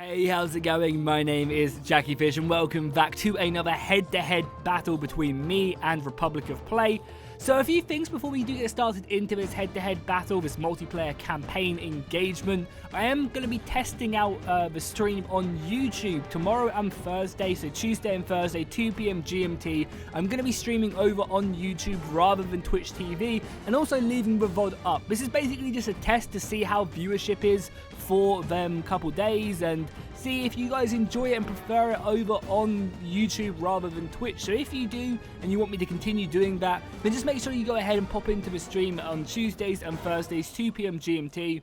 Hey, how's it going? My name is Jackie Fish and welcome back to another head-to-head battle between me and Republic of Play. So a few things before we do get started into this head-to-head battle, this multiplayer campaign engagement. I am going to be testing out the stream on YouTube tomorrow and Thursday, so Tuesday and Thursday, 2 PM GMT. I'm going to be streaming over on YouTube rather than Twitch TV and also leaving the VOD up. This is basically just a test to see how viewership is for them couple days and see if you guys enjoy it and prefer it over on YouTube rather than Twitch. So if you do and you want me to continue doing that, then just make sure you go ahead and pop into the stream on Tuesdays and Thursdays, 2 PM GMT.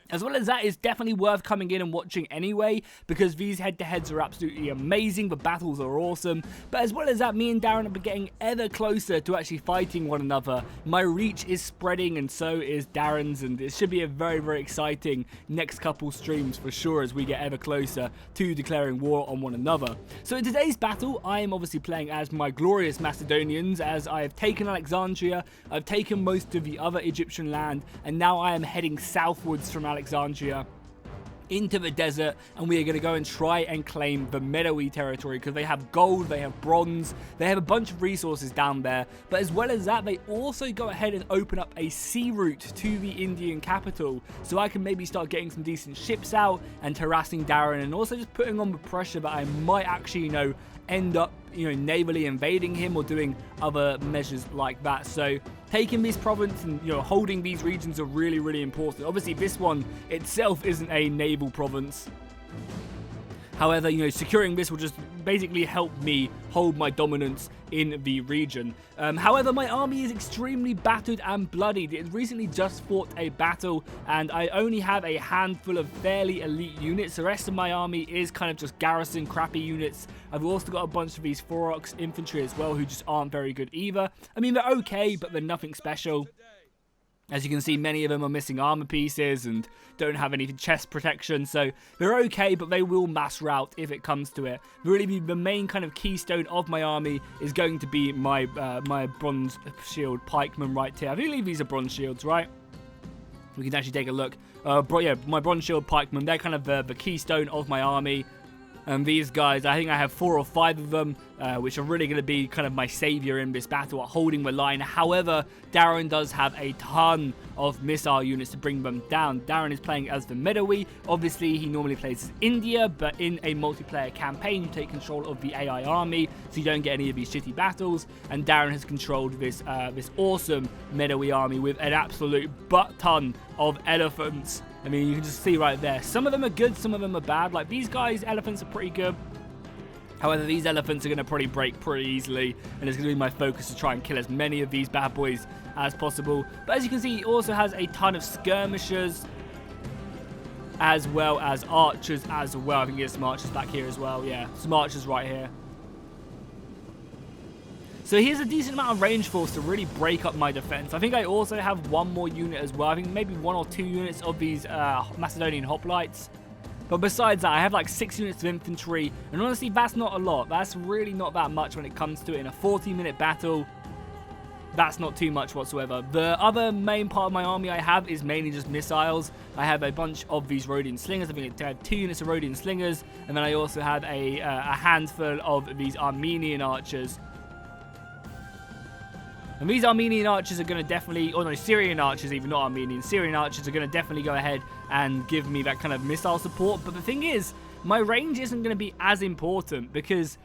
As well as that, it's definitely worth coming in and watching anyway, because these head-to-heads are absolutely amazing, the battles are awesome, but as well as that, me and Darren are getting ever closer to actually fighting one another. My reach is spreading and so is Darren's, and it should be a very, very exciting next couple streams for sure as we get ever closer to declaring war on one another. So in today's battle, I am obviously playing as my glorious Macedonians, as I have taken Alexandria, I've taken most of the other Egyptian land, and now I am heading southwards from Alexandria into the desert, and we are going to go and try and claim the Medowe territory because they have gold, they have bronze, they have a bunch of resources down there. But as well as that, they also go ahead and open up a sea route to the Indian capital, so I can maybe start getting some decent ships out and harassing Darren, and also just putting on the pressure that I might actually, end up, navally invading him or doing other measures like that. So taking this province and, holding these regions are really, really important. Obviously, this one itself isn't a naval province. However, securing this will just basically help me hold my dominance in the region. However, my army is extremely battered and bloodied. It recently just fought a battle, and I only have a handful of fairly elite units. The rest of my army is kind of just garrison crappy units. I've also got a bunch of these 4-ox infantry as well, who just aren't very good either. I mean, they're okay, but they're nothing special. As you can see, many of them are missing armor pieces and don't have any chest protection, so they're okay, but they will mass rout if it comes to it. Really, the main kind of keystone of my army is going to be my my bronze shield pikemen right here. I believe these are bronze shields, right? We can actually take a look. Yeah, my bronze shield pikemen, they're kind of the keystone of my army. And these guys, I think I have 4 or 5 of them, which are really going to be kind of my savior in this battle at holding the line. However, Darren does have a ton of missile units to bring them down. Darren is playing as the Medowe. Obviously, he normally plays as India, but in a multiplayer campaign, you take control of the AI army, so you don't get any of these shitty battles. And Darren has controlled this this awesome Medowe army with an absolute butt ton of elephants. I mean, you can just see right there. Some of them are good, some of them are bad. Like, these guys, elephants are pretty good. However, these elephants are going to probably break pretty easily, and it's going to be my focus to try and kill as many of these bad boys as possible. But as you can see, he also has a ton of skirmishers, as well as archers as well. I think he has some archers back here as well. Yeah, some archers right here. So here's a decent amount of range force to really break up my defense. I think I also have one more unit as well. I think maybe 1 or 2 units of these Macedonian hoplites. But besides that, I have like 6 units of infantry. And honestly, that's not a lot. That's really not that much when it comes to it. In a 40-minute battle, that's not too much whatsoever. The other main part of my army I have is mainly just missiles. I have a bunch of these Rhodian slingers. I think I have 2 units of Rhodian slingers. And then I also have a handful of these Armenian archers. And these Armenian archers are going to definitely, or no, Syrian archers, even not Armenian, Syrian archers are going to definitely go ahead and give me that kind of missile support. But the thing is, my range isn't going to be as important because,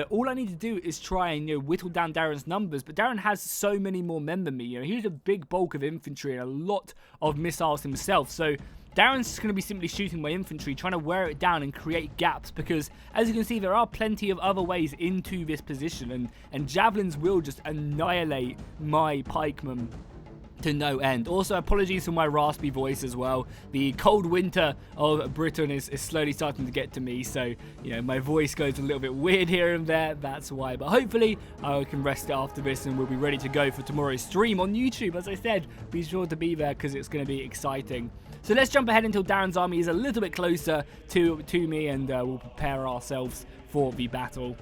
all I need to do is try and, whittle down Darren's numbers. But Darren has so many more men than me. He's a big bulk of infantry and a lot of missiles himself. So Darren's just going to be simply shooting my infantry, trying to wear it down and create gaps, because as you can see, there are plenty of other ways into this position, and javelins will just annihilate my pikemen to no end. Also, apologies for my raspy voice as well. The cold winter of Britain is slowly starting to get to me, so my voice goes a little bit weird here and there. That's why. But hopefully I can rest after this and we'll be ready to go for tomorrow's stream on YouTube. As I said, be sure to be there because it's going to be exciting. So let's jump ahead until Darren's army is a little bit closer to me, and we'll prepare ourselves for the battle.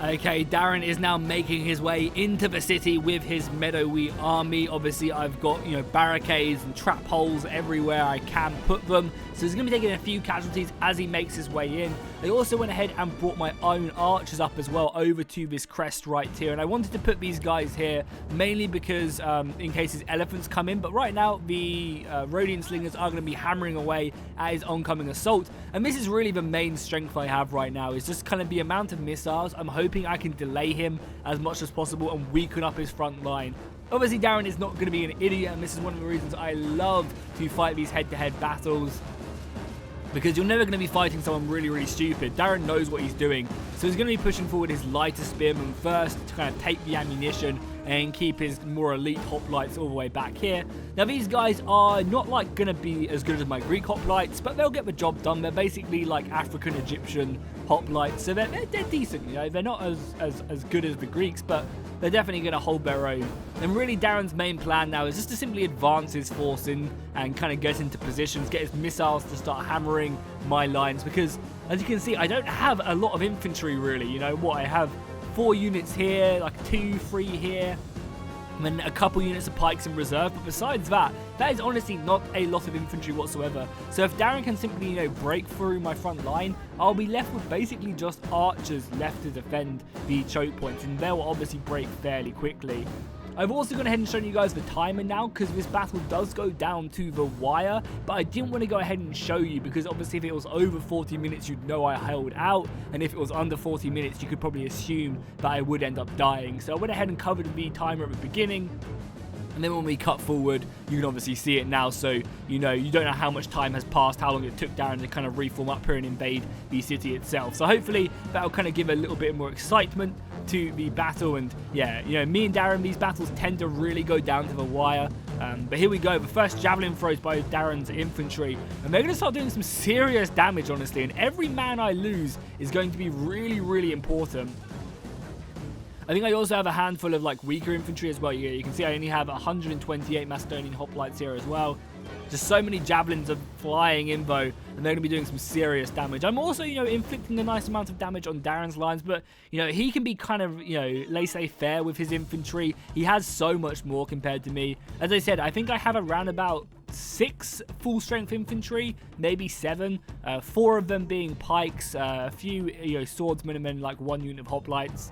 Okay, Darren is now making his way into the city with his meadowy army. Obviously, I've got, barricades and trap holes everywhere I can put them. So he's going to be taking a few casualties as he makes his way in. I also went ahead and brought my own archers up as well over to this crest right here. And I wanted to put these guys here mainly because in case his elephants come in. But right now, the Rhodian slingers are going to be hammering away at his oncoming assault. And this is really the main strength I have right now, is just kind of the amount of missiles. I'm hoping I can delay him as much as possible and weaken up his front line. Obviously, Darren is not going to be an idiot, and this is one of the reasons I love to fight these head-to-head battles, because you're never going to be fighting someone really, really stupid. Darren knows what he's doing, so he's going to be pushing forward his lighter spearmen first to kind of take the ammunition and keep his more elite hoplites all the way back here. Now, these guys are not like going to be as good as my Greek hoplites, but they'll get the job done. They're basically like African Egyptian hoplites, so they're decent. They're not as good as the Greeks, but they're definitely going to hold their own. And really, Darren's main plan now is just to simply advance his force in and kind of get into positions, get his missiles to start hammering my lines, because as you can see, I don't have a lot of infantry really. I have 4 units here, like 2, 3 here, and then a couple units of pikes in reserve. But besides that, that is honestly not a lot of infantry whatsoever. So if Darren can simply, break through my front line, I'll be left with basically just archers left to defend the choke points, and they'll obviously break fairly quickly. I've also gone ahead and shown you guys the timer now, because this battle does go down to the wire, but I didn't want to go ahead and show you, because obviously if it was over 40 minutes, you'd know I held out, and if it was under 40 minutes, you could probably assume that I would end up dying. So I went ahead and covered the timer at the beginning, and then when we cut forward, you can obviously see it now, so you don't know how much time has passed, how long it took Darren to kind of reform up here and invade the city itself. So hopefully that'll kind of give a little bit more excitement to the battle. And yeah, me and Darren, these battles tend to really go down to the wire. But here we go, the first javelin throws by Darren's infantry, and they're going to start doing some serious damage, honestly, and every man I lose is going to be really, really important. I think I also have a handful of weaker infantry as well. You can see I only have 128 Macedonian hoplites here as well. Just so many javelins are flying in though, and they're going to be doing some serious damage. I'm also, inflicting a nice amount of damage on Darren's lines, but, he can be kind of, laissez-faire with his infantry. He has so much more compared to me. As I said, I think I have around about 6 full-strength infantry, maybe 7. 4 of them being pikes, a few, swordsmen, and then 1 unit of hoplites.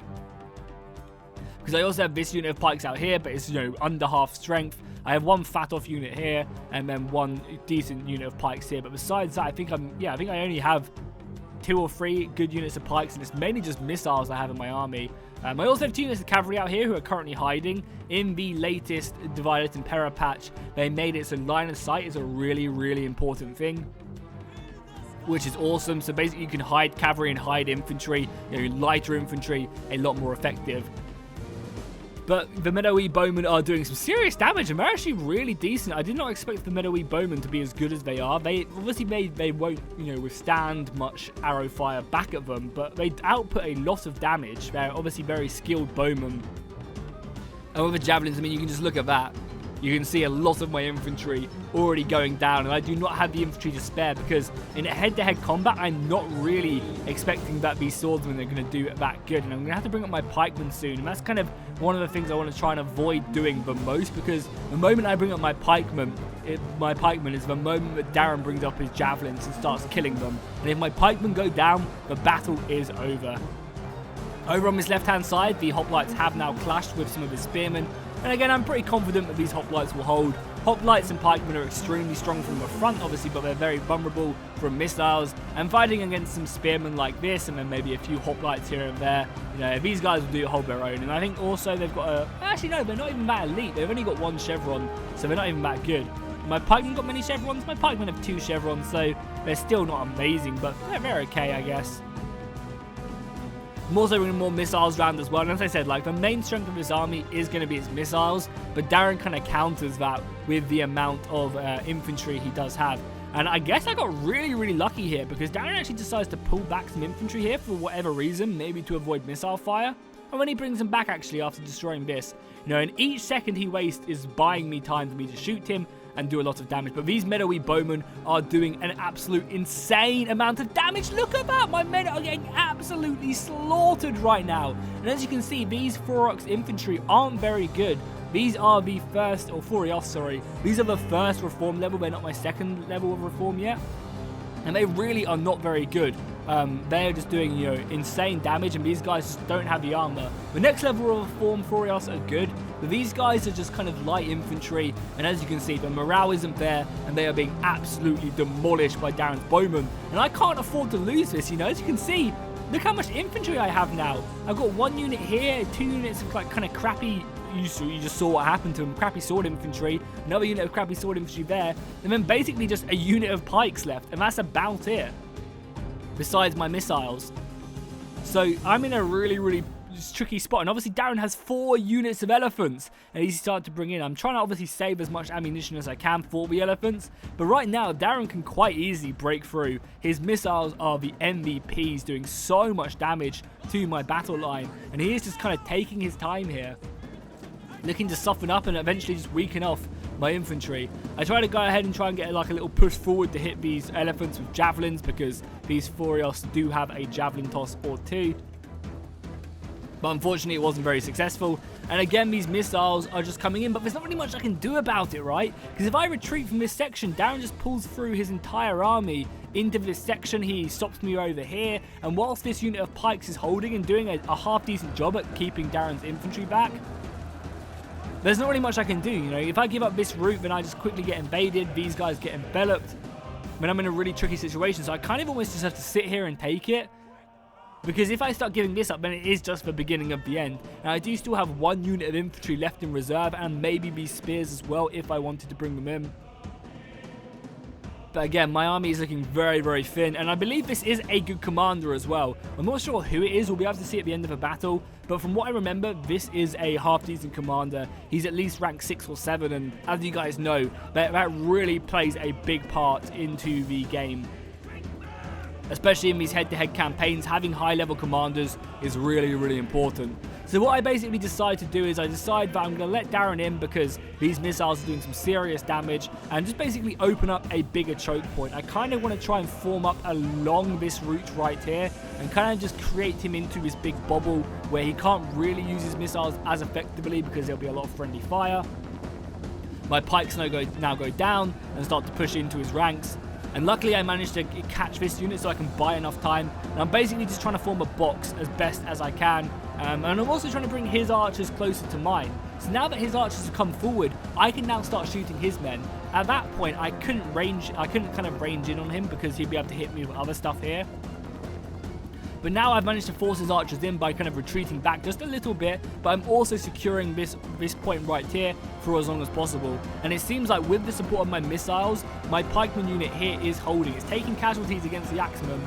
Because I also have this unit of pikes out here, but it's, under half strength. I have 1 fat off unit here, and then 1 decent unit of pikes here. But besides that, I think I only have 2 or 3 good units of pikes, and it's mainly just missiles I have in my army. I also have 2 units of cavalry out here who are currently hiding. In the latest Divided Impera patch, they made it so line of sight is a really, really important thing, which is awesome. So basically you can hide cavalry and hide infantry, lighter infantry, a lot more effective. But the meadowy bowmen are doing some serious damage, and they're actually really decent. I did not expect the meadowy bowmen to be as good as they are. They obviously they won't, withstand much arrow fire back at them, but they output a lot of damage. They're obviously very skilled bowmen. And with the javelins, you can just look at that. You can see a lot of my infantry already going down, and I do not have the infantry to spare, because in a head-to-head combat, I'm not really expecting that these swordsmen are going to do that good, and I'm going to have to bring up my pikemen soon, and that's kind of one of the things I want to try and avoid doing the most, because the moment I bring up my pikemen is the moment that Darren brings up his javelins and starts killing them, and if my pikemen go down, the battle is over. Over on this left-hand side, the hoplites have now clashed with some of his spearmen, and again, I'm pretty confident that these hoplites will hold. Hoplites and pikemen are extremely strong from the front, obviously, but they're very vulnerable from missiles. And fighting against some spearmen like this, and then maybe a few hoplites here and there, these guys will hold their own. And I think also they've got actually, no, they're not even that elite. They've only got 1 chevron, so they're not even that good. My pikemen got many chevrons. My pikemen have 2 chevrons, so they're still not amazing, but they're okay, I guess. I'm also bringing more missiles around as well, and as I said, the main strength of his army is going to be its missiles, but Darren kind of counters that with the amount of infantry he does have. And I guess I got really, really lucky here, because Darren actually decides to pull back some infantry here for whatever reason, maybe to avoid missile fire. And when he brings them back, actually, after destroying this, and each second he wastes is buying me time for me to shoot him, and do a lot of damage. But these meadowy bowmen are doing an absolute insane amount of damage. Look at that. My men are getting absolutely slaughtered right now. And as you can see, these Forox infantry aren't very good. These are the first, or Furios, sorry. These are the first reform level. They're not my second level of reform yet. And they really are not very good. They're just doing, you know, insane damage, and these guys just don't have the armor. The next level of reform Furios are good, but these guys are just kind of light infantry, and as you can see, the morale isn't there, and they are being absolutely demolished by Darren's bowmen. And I can't afford to lose this, you know. As you can see, look how much infantry I have now. I've got 1 unit here, 2 units of like kind of crappy. You just saw what happened to him. Crappy sword infantry, another unit of crappy sword infantry there, and then basically just a unit of pikes left, and that's about it. Besides my missiles. So I'm in a really tricky spot, and obviously Darren has 4 units of elephants, and he's starting to bring in. I'm trying to obviously save as much ammunition as I can for the elephants, but right now Darren can quite easily break through. His missiles are the MVPs, doing so much damage to my battle line, and he is just kind of taking his time here, looking to soften up and eventually just weaken off my infantry. I try to go ahead and try and get like a little push forward to hit these elephants with javelins, because these Furios do have a javelin toss or 2. But unfortunately it wasn't very successful. And again, these missiles are just coming in, but there's not really much I can do about it, right? Because if I retreat from this section, Darren just pulls through his entire army into this section. He stops me over here, and whilst this unit of pikes is holding and doing a half decent job at keeping Darren's infantry back, there's not really much I can do, you know. If I give up this route, then I just quickly get invaded. These guys get enveloped. Then I'm in a really tricky situation. So I kind of almost just have to sit here and take it. Because if I start giving this up, then it is just the beginning of the end. And I do still have 1 unit of infantry left in reserve, and maybe these spears as well if I wanted to bring them in. But again, my army is looking very thin, and I believe this is a good commander as well. I'm not sure who it is. We'll be able to see at the end of a battle, but from what I remember, this is a half-decent commander. He's at least rank 6 or 7, and as you guys know, that really plays a big part into the game. Especially in these head-to-head campaigns, having high-level commanders is really important. So what I basically decide to do is I decide that I'm going to let Darren in, because these missiles are doing some serious damage, and just basically open up a bigger choke point. I kind of want to try and form up along this route right here, and kind of just create him into this big bubble where he can't really use his missiles as effectively, because there'll be a lot of friendly fire. My pikes now go down and start to push into his ranks. And luckily I managed to catch this unit so I can buy enough time. And I'm basically just trying to form a box as best as I can. And I'm also trying to bring his archers closer to mine. So now that his archers have come forward, I can now start shooting his men. At that point, I couldn't kind of range in on him, because he'd be able to hit me with other stuff here. But now I've managed to force his archers in by kind of retreating back just a little bit, but I'm also securing this point right here for as long as possible. And it seems like with the support of my missiles, my pikeman unit here is holding. It's taking casualties against the axemen,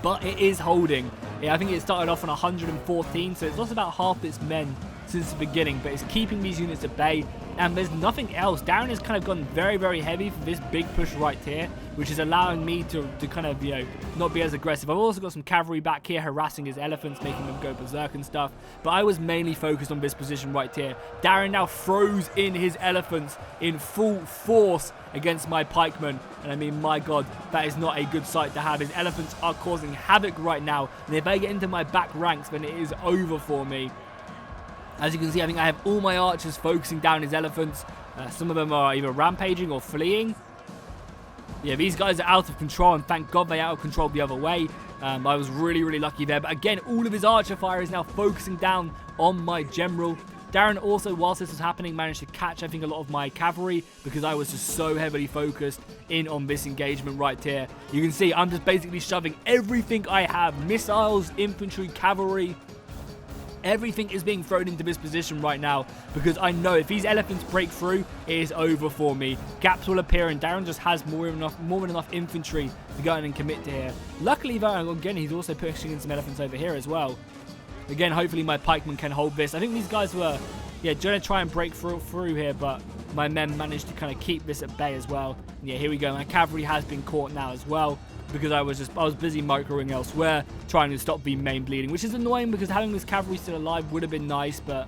but it is holding. Yeah, I think it started off on 114, so it's lost about half its men since the beginning, but it's keeping these units at bay. And there's nothing else. Darren has kind of gone very heavy for this big push right here, which is allowing me to kind of, you know, not be as aggressive. I've also got some cavalry back here harassing his elephants, making them go berserk and stuff. But I was mainly focused on this position right here. Darren now throws in his elephants in full force against my pikemen. And I mean, my God, that is not a good sight to have. His elephants are causing havoc right now. And if they get into my back ranks, then it is over for me. As you can see, I think I have all my archers focusing down his elephants. Some of them are either rampaging or fleeing. Yeah, these guys are out of control, and thank God they out of control the other way. I was really lucky there. But again, all of his archer fire is now focusing down on my general. Darren also, whilst this was happening, managed to catch, I think, a lot of my cavalry, because I was just so heavily focused in on this engagement right here. You can see I'm just basically shoving everything I have. Missiles, infantry, cavalry. Everything is being thrown into this position right now, because I know if these elephants break through, it is over for me. Gaps will appear, and Darren just has more than enough infantry to go in and commit to here. Luckily, though, again, he's also pushing in some elephants over here as well. Again, hopefully my pikemen can hold this. I think these guys were, yeah, going to try and break through here, but my men managed to kind of keep this at bay as well. And yeah, here we go. My cavalry has been caught now as well, because I was busy microing elsewhere, trying to stop the main bleeding, which is annoying, because having this cavalry still alive would have been nice, but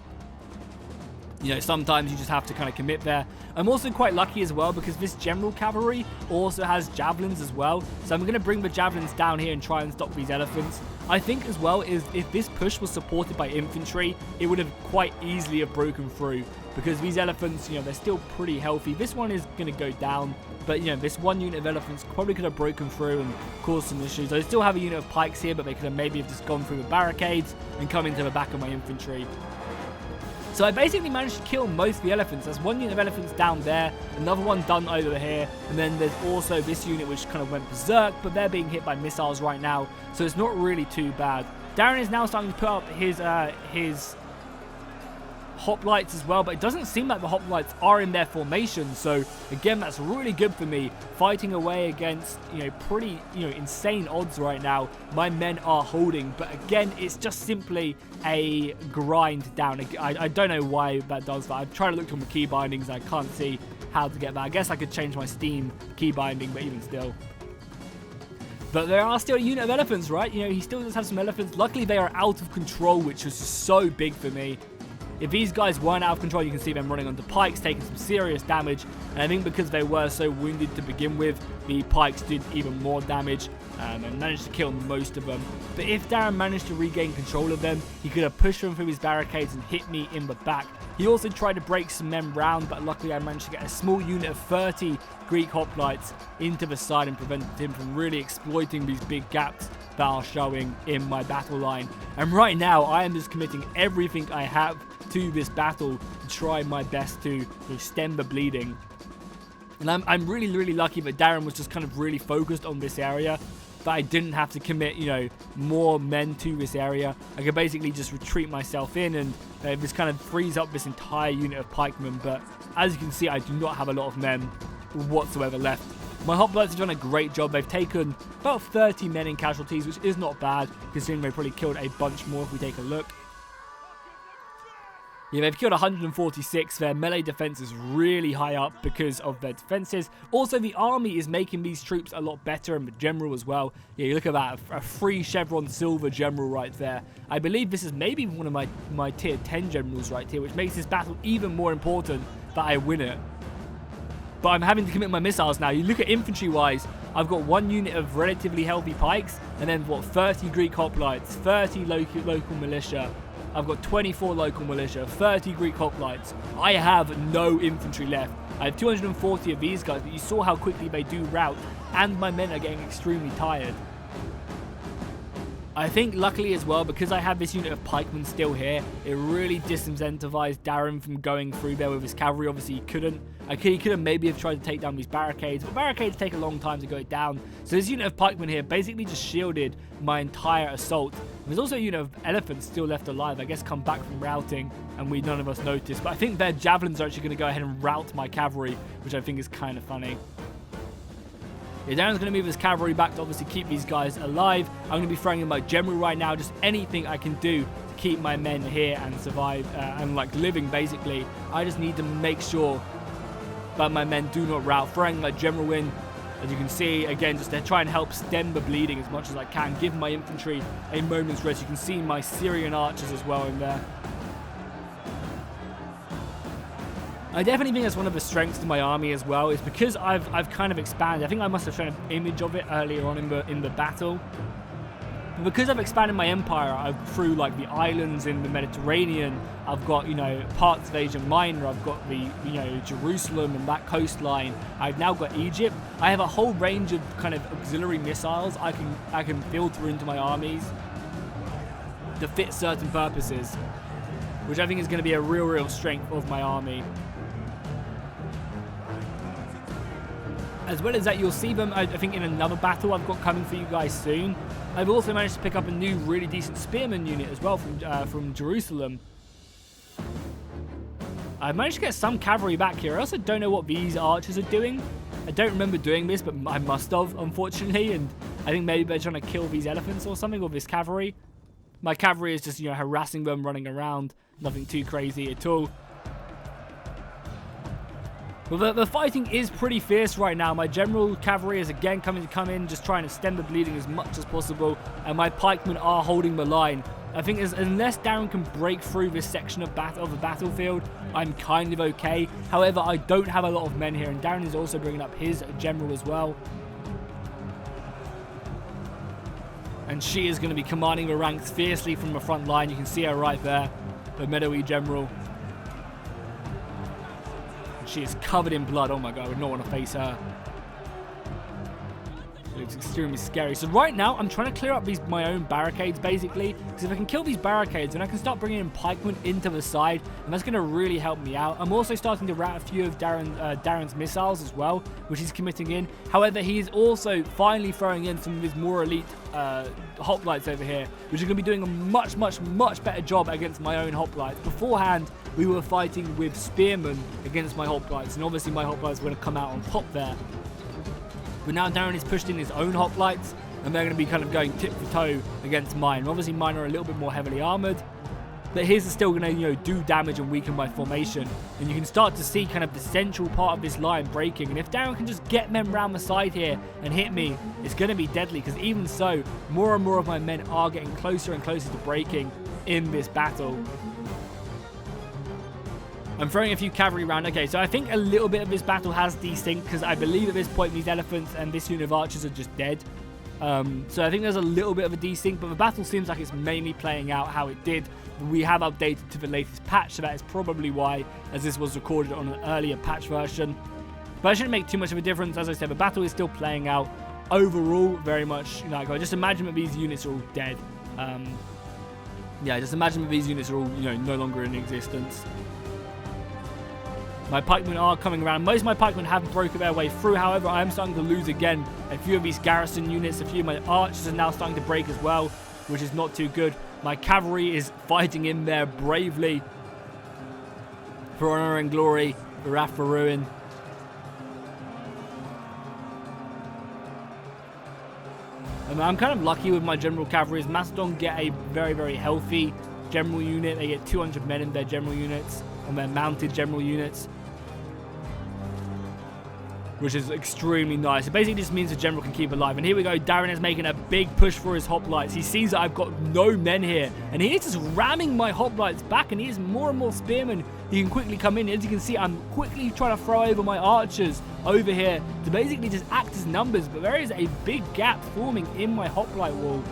You know, sometimes you just have to kind of commit there. I'm also quite lucky as well because this general cavalry also has javelins as well. So I'm going to bring the javelins down here and try and stop these elephants. I think as well is if this push was supported by infantry, it would have quite easily have broken through because these elephants, you know, they're still pretty healthy. This one is going to go down, but you know, this one unit of elephants probably could have broken through and caused some issues. I still have a unit of pikes here, but they could have maybe have just gone through the barricades and come into the back of my infantry. So I basically managed to kill most of the elephants. There's one unit of elephants down there, another one done over here, and then there's also this unit which kind of went berserk, but they're being hit by missiles right now, so it's not really too bad. Darren is now starting to put up his hoplites as well, but it doesn't seem like the hoplites are in their formation, so again, that's really good for me. Fighting away against, you know, pretty, you know, insane odds right now. My men are holding, but again, it's just simply a grind down. I don't know why that does that. I've tried to look on the key bindings, I can't see how to get that. I guess I could change my Steam key binding, but even still. But there are still a unit of elephants, right? You know, he still does have some elephants. Luckily, they are out of control, which was just so big for me. If these guys weren't out of control, you can see them running onto pikes, taking some serious damage. And I think because they were so wounded to begin with, the pikes did even more damage and managed to kill most of them. But if Darren managed to regain control of them, he could have pushed them through his barricades and hit me in the back. He also tried to break some men round, but luckily I managed to get a small unit of 30 Greek hoplites into the side and prevented him from really exploiting these big gaps that are showing in my battle line. And right now, I am just committing everything I have to this battle to try my best to stem the bleeding. And I'm really, really lucky that Darren was just kind of really focused on this area, that I didn't have to commit, you know, more men to this area. I could basically just retreat myself in, and this kind of frees up this entire unit of pikemen. But as you can see, I do not have a lot of men whatsoever left. My hoplites have done a great job. They've taken about 30 men in casualties, which is not bad, considering they probably killed a bunch more if we take a look. Yeah, they've killed 146. Their melee defense is really high up because of their defenses. Also, the army is making these troops a lot better, and the general as well. Yeah, you look at that, a free chevron silver general right there. I believe this is maybe one of my tier 10 generals right here, which makes this battle even more important that I win it. But I'm having to commit my missiles now. You look at infantry-wise, I've got one unit of relatively healthy pikes, and then, what, 30 Greek hoplites, 30 local militia. I've got 24 local militia, 30 Greek hoplites. I have no infantry left. I have 240 of these guys, but you saw how quickly they do rout, and my men are getting extremely tired. I think luckily as well, because I have this unit of pikemen still here, it really disincentivized Darren from going through there with his cavalry. Obviously he couldn't. He could have maybe have tried to take down these barricades, but barricades take a long time to go down. So this unit of pikemen here basically just shielded my entire assault. There's also a unit of elephants still left alive, I guess come back from routing, and none of us noticed. But I think their javelins are actually going to go ahead and rout my cavalry, which I think is kind of funny. Yeah, Darren's going to move his cavalry back to obviously keep these guys alive. I'm going to be throwing in my general right now, just anything I can do to keep my men here and survive and like living basically. I just need to make sure that my men do not rout. Throwing my general in, as you can see, again, just to try and help stem the bleeding as much as I can. Give my infantry a moment's rest. You can see my Syrian archers as well in there. I definitely think that's one of the strengths to my army as well, is because I've kind of expanded. I think I must have shown an image of it earlier on in the battle. But because I've expanded my empire, through like the islands in the Mediterranean, I've got, you know, parts of Asia Minor, I've got the, you know, Jerusalem and that coastline. I've now got Egypt. I have a whole range of kind of auxiliary missiles I can filter into my armies to fit certain purposes, which I think is going to be a real strength of my army. As well as that, you'll see them, I think, in another battle I've got coming for you guys soon. I've also managed to pick up a new really decent spearman unit as well from Jerusalem. I've managed to get some cavalry back here. I also don't know what these archers are doing. I don't remember doing this, but I must have, unfortunately. And I think maybe they're trying to kill these elephants or something, or this cavalry. My cavalry is just, you know, harassing them, running around. Nothing too crazy at all. Well, the fighting is pretty fierce right now. My general cavalry is again come in, just trying to stem the bleeding as much as possible. And my pikemen are holding the line. I think unless Darren can break through this section of the battlefield, I'm kind of okay. However, I don't have a lot of men here, and Darren is also bringing up his general as well. And she is going to be commanding the ranks fiercely from the front line. You can see her right there, the Meadowy general. And she is covered in blood. Oh my god, I would not want to face her. It's extremely scary. So right now, I'm trying to clear up my own barricades, basically. Because if I can kill these barricades, then I can start bringing in pikemen into the side. And that's going to really help me out. I'm also starting to rout a few of Darren's missiles as well, which he's committing in. However, he is also finally throwing in some of his more elite hoplites over here, which are going to be doing a much better job against my own hoplites. Beforehand, we were fighting with spearmen against my hoplites. And obviously, my hoplites were going to come out on top there. But now Darren is pushed in his own hoplites, and they're going to be kind of going tit for toe against mine. Obviously, mine are a little bit more heavily armored, but his is still going to, do damage and weaken my formation. And you can start to see kind of the central part of this line breaking. And if Darren can just get men around the side here and hit me, it's going to be deadly. Because even so, more and more of my men are getting closer and closer to breaking in this battle. I'm throwing a few cavalry around. Okay, so I think a little bit of this battle has desynced, because I believe at this point these elephants and this unit of archers are just dead. So I think there's a little bit of a desync, but the battle seems like it's mainly playing out how it did. We have updated to the latest patch, so that is probably why, as this was recorded on an earlier patch version. But it shouldn't make too much of a difference. As I said, the battle is still playing out overall very much. Just imagine that these units are all dead. Yeah, just imagine that these units are all, no longer in existence. My pikemen are coming around. Most of my pikemen have broken their way through. However, I am starting to lose again. A few of these garrison units, a few of my archers are now starting to break as well, which is not too good. My cavalry is fighting in there bravely for honor and glory, for wrath, for ruin. And I'm kind of lucky with my general cavalry, as Macedon get a very healthy general unit. They get 200 men in their general units, on their mounted general units, which is extremely nice. It basically just means the general can keep alive. And here we go, Darren is making a big push for his hoplites. He sees that I've got no men here, and he is just ramming my hoplites back, and he has more and more spearmen. He can quickly come in. As you can see, I'm quickly trying to throw over my archers over here to basically just act as numbers, but there is a big gap forming in my hoplite wall.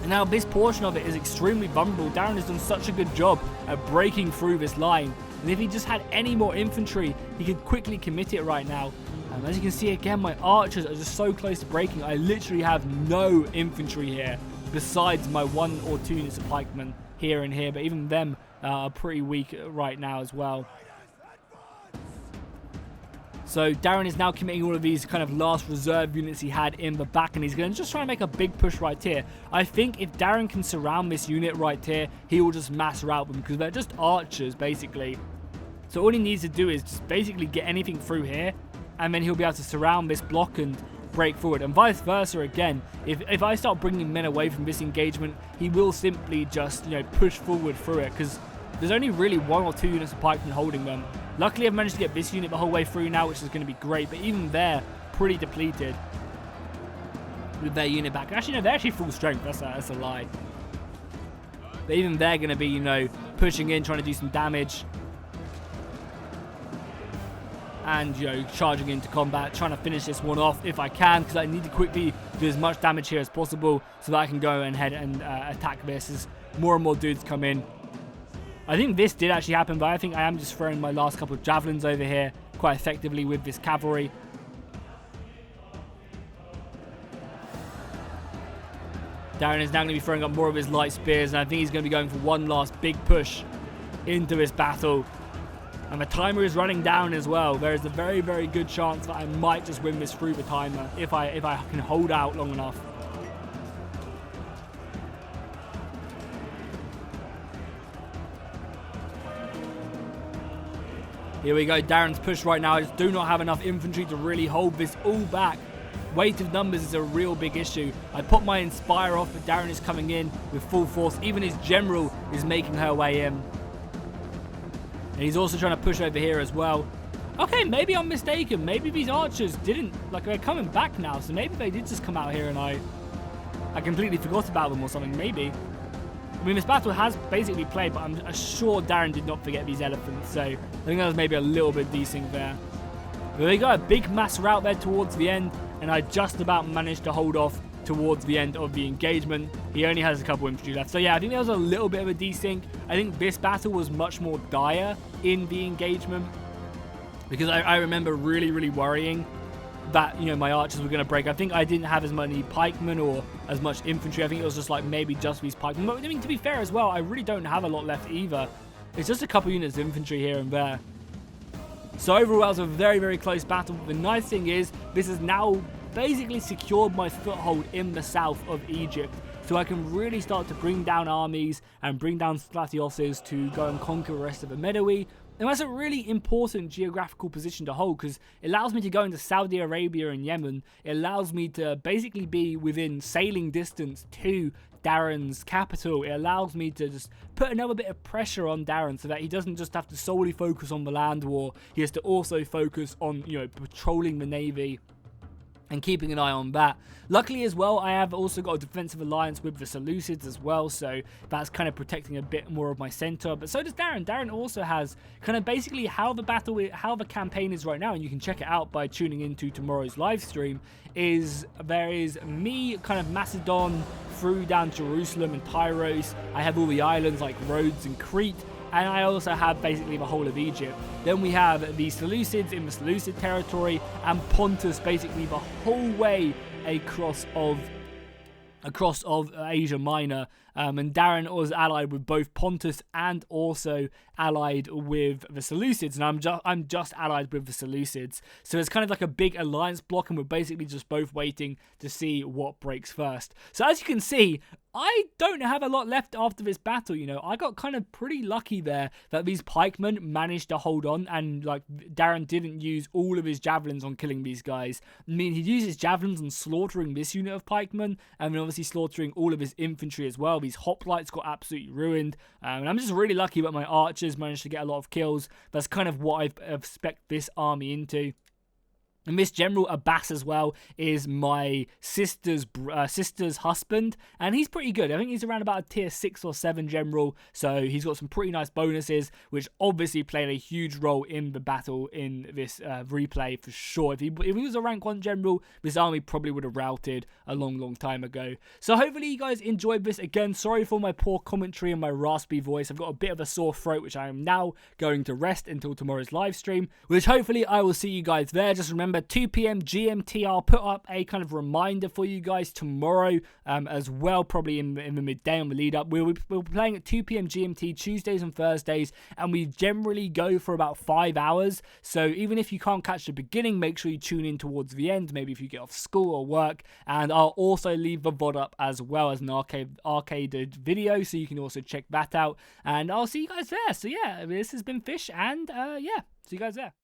And now this portion of it is extremely vulnerable. Darren has done such a good job at breaking through this line. And if he just had any more infantry, he could quickly commit it right now. And as you can see again, my archers are just so close to breaking. I literally have no infantry here, besides my 1 or 2 units of pikemen here and here. But even them are pretty weak right now as well. So Darren is now committing all of these kind of last reserve units he had in the back, and he's going to just try and make a big push right here. I think if Darren can surround this unit right here, he will just mass rout them, because they're just archers, basically. So all he needs to do is just basically get anything through here, and then he'll be able to surround this block and break forward. And vice versa again. If I start bringing men away from this engagement, he will simply just, push forward through it, because there's only really 1 or 2 units of pikemen holding them. Luckily, I've managed to get this unit the whole way through now, which is going to be great. But even they're pretty depleted with their unit back. Actually, no, they're actually full strength. That's a lie. But even they're going to be, pushing in, trying to do some damage. And, charging into combat, trying to finish this one off if I can, because I need to quickly do as much damage here as possible so that I can go ahead and attack this as more and more dudes come in. I think this did actually happen, but I think I am just throwing my last couple of javelins over here quite effectively with this cavalry. Darren is now going to be throwing up more of his light spears, and I think he's going to be going for one last big push into this battle. And the timer is running down as well. There is a very good chance that I might just win this through the timer if I can hold out long enough. Here we go, Darren's push right now. I just do not have enough infantry to really hold this all back. Weight of numbers is a real big issue. I put my Inspire off, but Darren is coming in with full force. Even his general is making her way in. And he's also trying to push over here as well. Okay, maybe I'm mistaken. Maybe these archers didn't, they're coming back now. So maybe they did just come out here and I completely forgot about them or something, maybe. I mean, this battle has basically played, but I'm sure Darren did not forget these elephants, so I think that was maybe a little bit desync there. But they got a big mass rout there towards the end, and I just about managed to hold off towards the end of the engagement. He only has a couple infantry left. So yeah, I think there was a little bit of a desync. I think this battle was much more dire in the engagement, because I remember really worrying that, you know, my archers were going to break. I think I didn't have as many pikemen or as much infantry. I think it was just like maybe just these pikemen. But I mean, to be fair as well, I really don't have a lot left either. It's just a couple units of infantry here and there. So overall, that was a very close battle. The nice thing is, this has now basically secured my foothold in the south of Egypt. So I can really start to bring down armies and bring down Stratioses to go and conquer the rest of the Medoe. And that's a really important geographical position to hold, because it allows me to go into Saudi Arabia and Yemen. It allows me to basically be within sailing distance to Darren's capital. It allows me to just put another bit of pressure on Darren so that he doesn't just have to solely focus on the land war. He has to also focus on, you know, patrolling the navy and keeping an eye on that. Luckily as well, I have also got a defensive alliance with the Seleucids as well, so that's kind of protecting a bit more of my center. But so does Darren. Darren also has kind of basically how the campaign is right now, and you can check it out by tuning into tomorrow's live stream. There is me kind of Macedon through down Jerusalem and Tyros. I have all the islands like Rhodes and Crete. And I also have basically the whole of Egypt. Then we have the Seleucids in the Seleucid territory, and Pontus basically the whole way across of Asia Minor. And Darren was allied with both Pontus and also allied with the Seleucids, and I'm just allied with the Seleucids. So it's kind of like a big alliance block, and we're basically just both waiting to see what breaks first. So as you can see, I don't have a lot left after this battle. You know, I got kind of pretty lucky there that these pikemen managed to hold on, and like Darren didn't use all of his javelins on killing these guys. I mean, he used his javelins on slaughtering this unit of pikemen, and then obviously slaughtering all of his infantry as well. These hoplites got absolutely ruined, and I'm just really lucky that my archers managed to get a lot of kills. That's kind of what I expect this army into. And this General Abbas as well is my sister's husband, and he's pretty good. I think he's around about a tier 6 or 7 general, so he's got some pretty nice bonuses, which obviously played a huge role in the battle in this replay for sure. If he was a rank 1 general, this army probably would have routed a long time ago. So hopefully you guys enjoyed this. Again, sorry for my poor commentary and my raspy voice. I've got a bit of a sore throat, which I am now going to rest until tomorrow's live stream, which hopefully I will see you guys there. Just remember, 2 p.m. GMT. I'll put up a kind of reminder for you guys tomorrow as well, probably in the midday on the lead up. We'll be playing at 2 p.m. GMT Tuesdays and Thursdays, and we generally go for about 5 hours. So even if you can't catch the beginning, make sure you tune in towards the end, maybe if you get off school or work. And I'll also leave the VOD up as well as an arcaded video, so you can also check that out. And I'll see you guys there. So yeah, this has been Fish, and yeah, see you guys there.